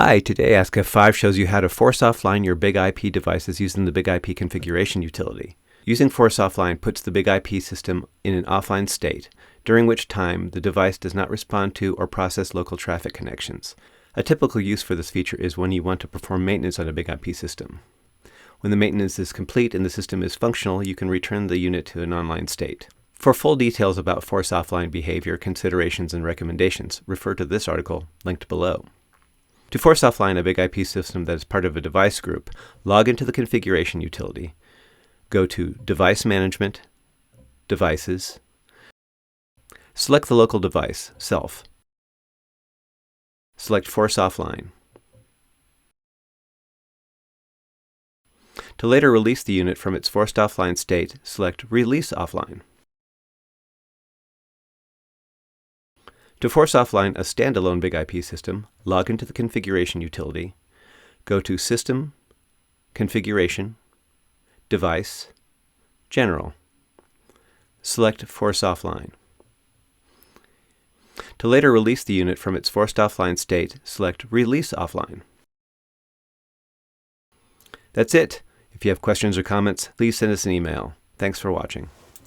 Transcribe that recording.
Hi, today Ask F5 shows you how to force offline your Big IP devices using the Big IP configuration utility. Using force offline puts the Big IP system in an offline state, during which time the device does not respond to or process local traffic connections. A typical use for this feature is when you want to perform maintenance on a Big IP system. When the maintenance is complete and the system is functional, you can return the unit to an online state. For full details about force offline behavior, considerations, and recommendations, refer to this article linked below. To force offline a Big IP system that is part of a device group, log into the configuration utility. Go to Device Management, Devices. Select the local device, Self. Select Force Offline. To later release the unit from its forced offline state, select Release Offline. To force offline a standalone Big IP system, log into the configuration utility, go to System, Configuration, Device, General. Select Force Offline. To later release the unit from its forced offline state, select Release Offline. That's it. If you have questions or comments, please send us an email. Thanks for watching.